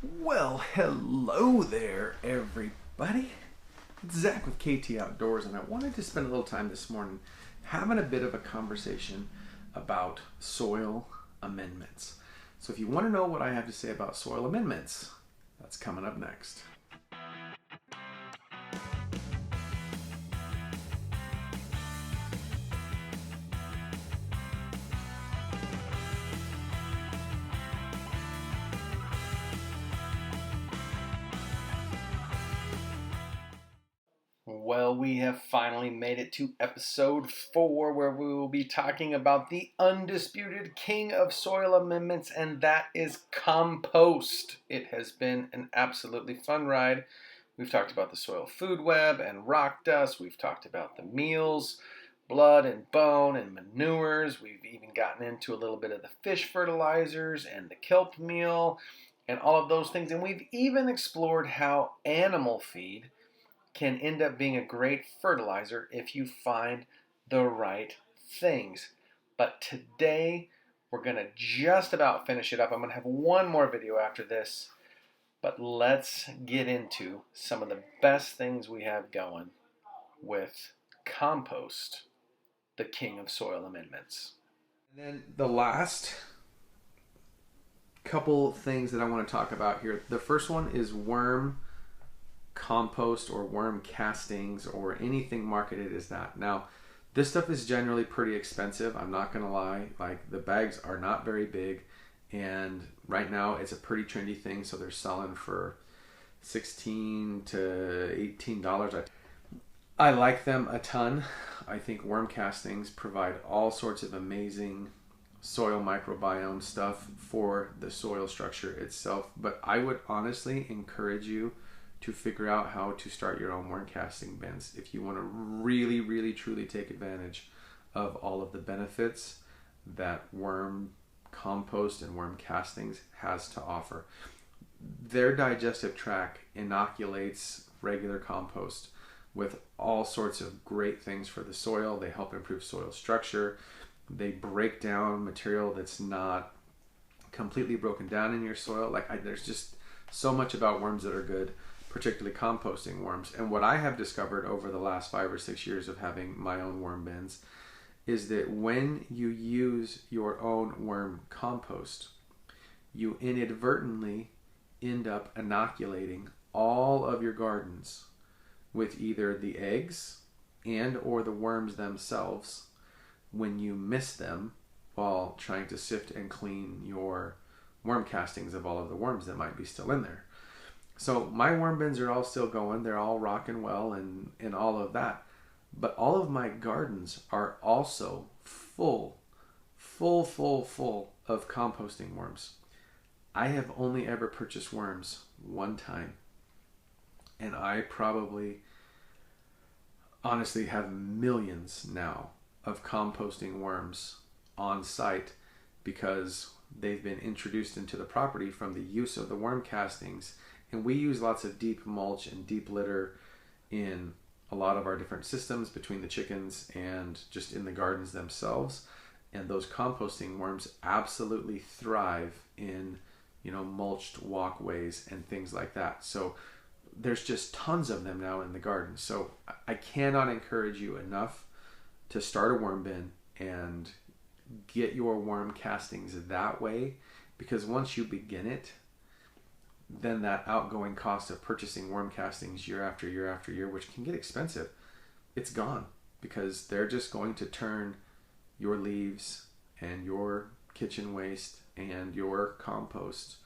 Well, hello there, everybody. It's Zach with KT Outdoors, and I wanted to spend a little time this morning having a bit of a conversation about soil amendments. So if you want to know what I have to say about soil amendments, that's coming up next. Well, we have finally made it to episode 4, where we will be talking about the undisputed king of soil amendments, and that is compost. It has been an absolutely fun ride. We've talked about the soil food web and rock dust. We've talked about the meals, blood and bone and manures. We've even gotten into a little bit of the fish fertilizers and the kelp meal and all of those things. And we've even explored how animal feed can end up being a great fertilizer if you find the right things. But today, we're going to just about finish it up. I'm going to have one more video after this, but let's get into some of the best things we have going with compost, the king of soil amendments. And then the last couple things that I want to talk about here. The first one is worm compost or worm castings or anything marketed as that. Now, this stuff is generally pretty expensive. I'm not gonna lie. Like, the bags are not very big, and right now it's a pretty trendy thing, so they're selling for $16 to $18. I like them a ton. I think worm castings provide all sorts of amazing soil microbiome stuff for the soil structure itself, but I would honestly encourage you to figure out how to start your own worm casting bins if you want to really truly take advantage of all of the benefits that worm compost and worm castings has to offer. Their digestive tract inoculates regular compost with all sorts of great things for the soil. They help improve soil structure. They break down material that's not completely broken down in your soil. There's just so much about worms that are good, particularly composting worms. And what I have discovered over the last 5 or 6 years of having my own worm bins is that when you use your own worm compost, you inadvertently end up inoculating all of your gardens with either the eggs and or the worms themselves when you miss them while trying to sift and clean your worm castings of all of the worms that might be still in there. So my worm bins are all still going. They're all rocking well and all of that. But all of my gardens are also full of composting worms. I have only ever purchased worms one time. And I probably honestly have millions now of composting worms on site because they've been introduced into the property from the use of the worm castings. And we use lots of deep mulch and deep litter in a lot of our different systems between the chickens and just in the gardens themselves. And those composting worms absolutely thrive in, mulched walkways and things like that. So there's just tons of them now in the garden. So I cannot encourage you enough to start a worm bin and get your worm castings that way, because once you begin it, then that outgoing cost of purchasing worm castings year after year after year, which can get expensive, it's gone, because they're just going to turn your leaves and your kitchen waste and your compost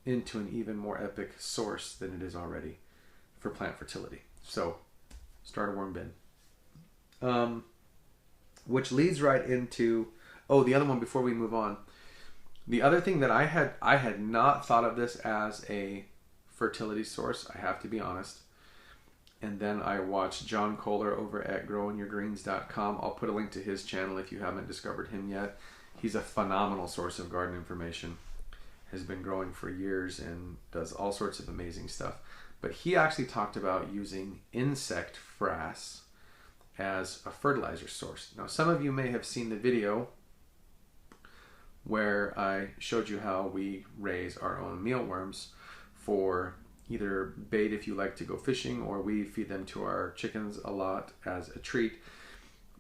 into an even more epic source than it is already for plant fertility. So start a worm bin. Which leads right into, the other one before we move on. The other thing that I had not thought of this as a fertility source, I have to be honest. And then I watched John Kohler over at growingyourgreens.com. I'll put a link to his channel if you haven't discovered him yet. He's a phenomenal source of garden information. Has been growing for years and does all sorts of amazing stuff. But he actually talked about using insect frass as a fertilizer source. Now, some of you may have seen the video where I showed you how we raise our own mealworms for either bait if you like to go fishing, or we feed them to our chickens a lot as a treat.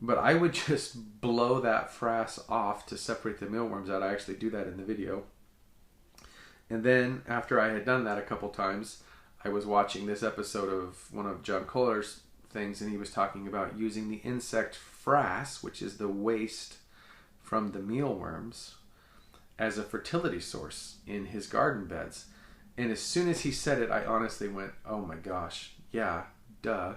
But I would just blow that frass off to separate the mealworms out. I actually do that in the video. And then after I had done that a couple times, I was watching this episode of one of John Kohler's things, and he was talking about using the insect frass, which is the waste from the mealworms, as a fertility source in his garden beds. And as soon as he said it, I honestly went, oh my gosh, yeah, duh.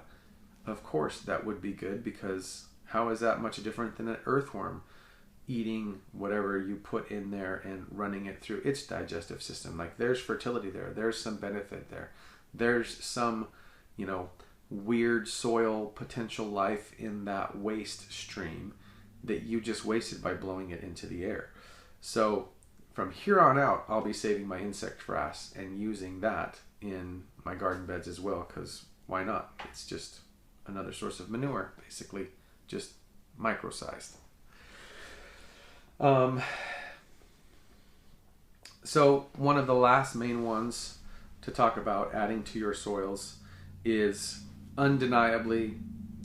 Of course that would be good, because how is that much different than an earthworm eating whatever you put in there and running it through its digestive system? Like, there's fertility there. There's some benefit there. There's some, weird soil potential life in that waste stream that you just wasted by blowing it into the air. So from here on out, I'll be saving my insect frass and using that in my garden beds as well, because why not? It's just another source of manure, basically, just micro-sized. So one of the last main ones to talk about adding to your soils is undeniably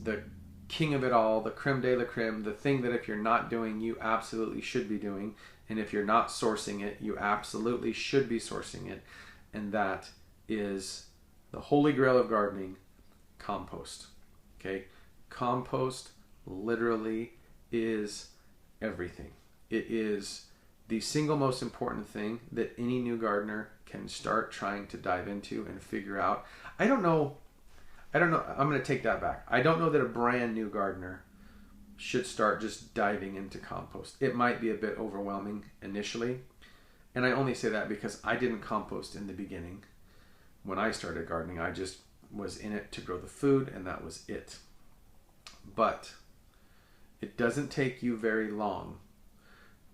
the king of it all, the creme de la creme, the thing that if you're not doing, you absolutely should be doing. And if you're not sourcing it, you absolutely should be sourcing it. And that is the holy grail of gardening, compost. Okay? Compost literally is everything. It is the single most important thing that any new gardener can start trying to dive into and figure out. I don't know. I'm going to take that back. I don't know that a brand new gardener should start just diving into compost. It might be a bit overwhelming initially. And I only say that because I didn't compost in the beginning. When I started gardening, I just was in it to grow the food, and that was it. But it doesn't take you very long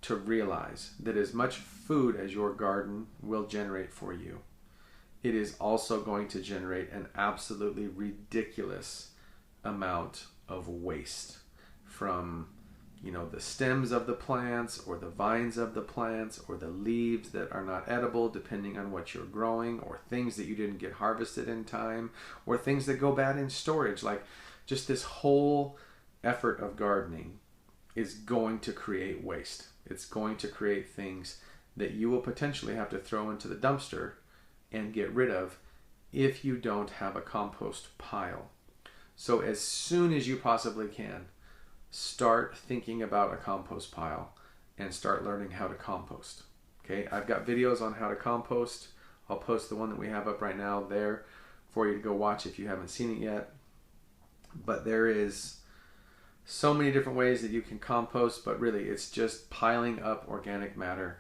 to realize that as much food as your garden will generate for you, it is also going to generate an absolutely ridiculous amount of waste from, the stems of the plants, or the vines of the plants, or the leaves that are not edible depending on what you're growing, or things that you didn't get harvested in time, or things that go bad in storage. Like, just this whole effort of gardening is going to create waste. It's going to create things that you will potentially have to throw into the dumpster and get rid of if you don't have a compost pile. So as soon as you possibly can, start thinking about a compost pile and start learning how to compost. Okay, I've got videos on how to compost. I'll post the one that we have up right now there for you to go watch if you haven't seen it yet. But there is so many different ways that you can compost, but really it's just piling up organic matter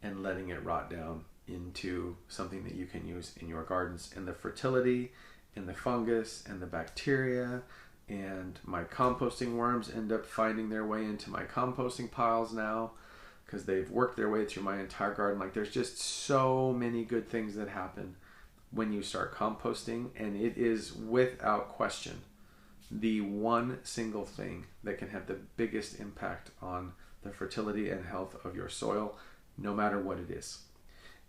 and letting it rot down into something that you can use in your gardens. And the fertility and the fungus and the bacteria and my composting worms end up finding their way into my composting piles now, because they've worked their way through my entire garden. Like, there's just so many good things that happen when you start composting, and it is without question the one single thing that can have the biggest impact on the fertility and health of your soil, no matter what it is.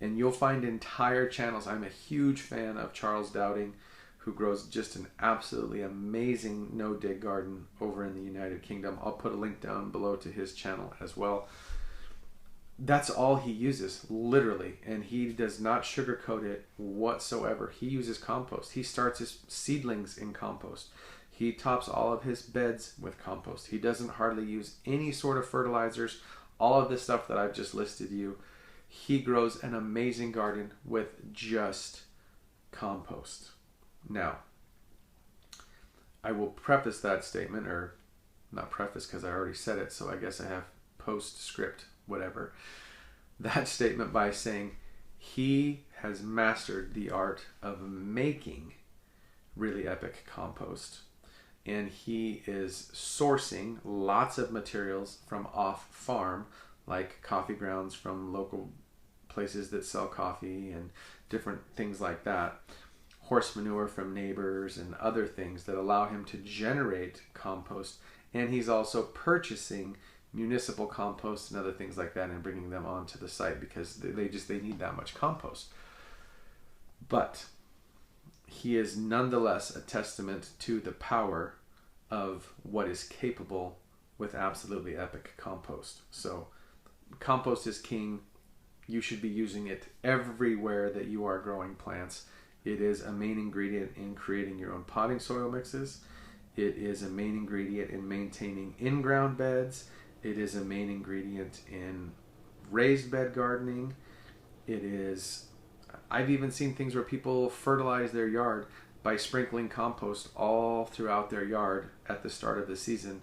And you'll find entire channels. I'm a huge fan of Charles Dowding, who grows just an absolutely amazing no-dig garden over in the United Kingdom. I'll put a link down below to his channel as well. That's all he uses, literally, and he does not sugarcoat it whatsoever. He uses compost. He starts his seedlings in compost. He tops all of his beds with compost. He doesn't hardly use any sort of fertilizers. All of this stuff that I've just listed you. He grows an amazing garden with just compost. Now, I will preface that statement, or not preface because I already said it, so I guess I have postscript, whatever, that statement by saying he has mastered the art of making really epic compost. And he is sourcing lots of materials from off farm, like coffee grounds from local places that sell coffee and different things like that, horse manure from neighbors and other things that allow him to generate compost. And he's also purchasing municipal compost and other things like that and bringing them onto the site because they need that much compost. But he is nonetheless a testament to the power of what is capable with absolutely epic compost. So compost is king. You should be using it everywhere that you are growing plants. It is a main ingredient in creating your own potting soil mixes. It is a main ingredient in maintaining in-ground beds. It is a main ingredient in raised bed gardening. I've even seen things where people fertilize their yard by sprinkling compost all throughout their yard at the start of the season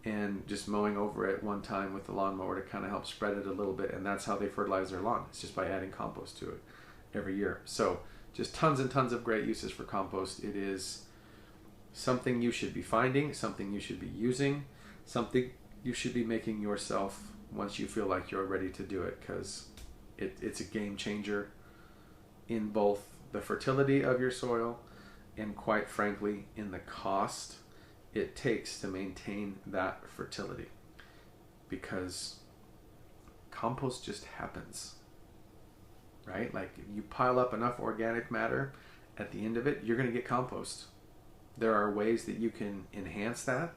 and just mowing over it one time with the lawnmower to kind of help spread it a little bit. And that's how they fertilize their lawn. It's just by adding compost to it every year. So just tons and tons of great uses for compost. It is something you should be finding, something you should be using, something you should be making yourself once you feel like you're ready to do it, because it's a game changer in both the fertility of your soil and, quite frankly, in the cost it takes to maintain that fertility, because compost just happens, right? Like, you pile up enough organic matter, at the end of it you're going to get compost. There are ways that you can enhance that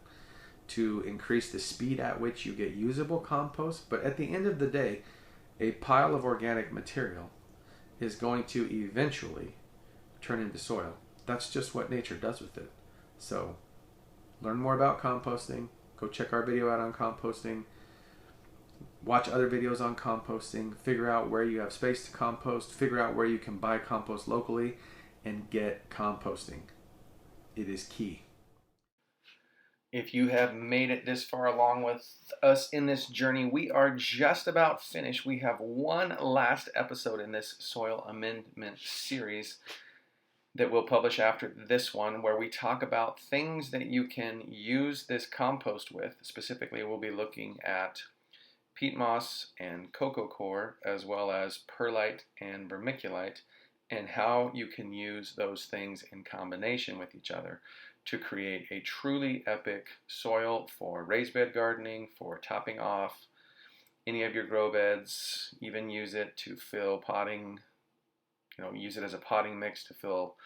to increase the speed at which you get usable compost, but at the end of the day, a pile of organic material is going to eventually turn into soil. That's just what nature does with it. So learn more about composting. Go check our video out on composting. Watch other videos on composting. Figure out where you have space to compost. Figure out where you can buy compost locally and get composting. It is key. If you have made it this far along with us in this journey, we are just about finished. We have one last episode in this soil amendment series that we'll publish after this one, where we talk about things that you can use this compost with. Specifically, we'll be looking at peat moss and cocoa coir, as well as perlite and vermiculite, and how you can use those things in combination with each other to create a truly epic soil for raised bed gardening, for topping off any of your grow beds. Even use it to fill potting, use it as a potting mix to fill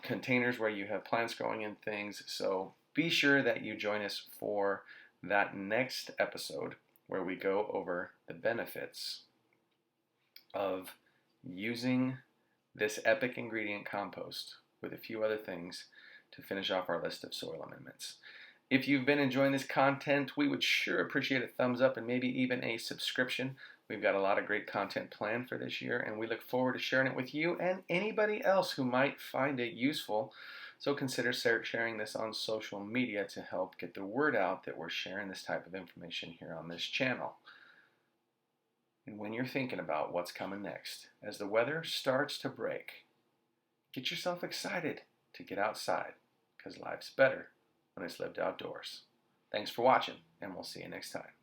containers where you have plants growing and things. So be sure that you join us for that next episode, where we go over the benefits of using this epic ingredient compost with a few other things to finish off our list of soil amendments. If you've been enjoying this content, we would sure appreciate a thumbs up and maybe even a subscription. We've got a lot of great content planned for this year, and we look forward to sharing it with you and anybody else who might find it useful. So consider sharing this on social media to help get the word out that we're sharing this type of information here on this channel. And when you're thinking about what's coming next, as the weather starts to break, get yourself excited to get outside, because life's better when it's lived outdoors. Thanks for watching, and we'll see you next time.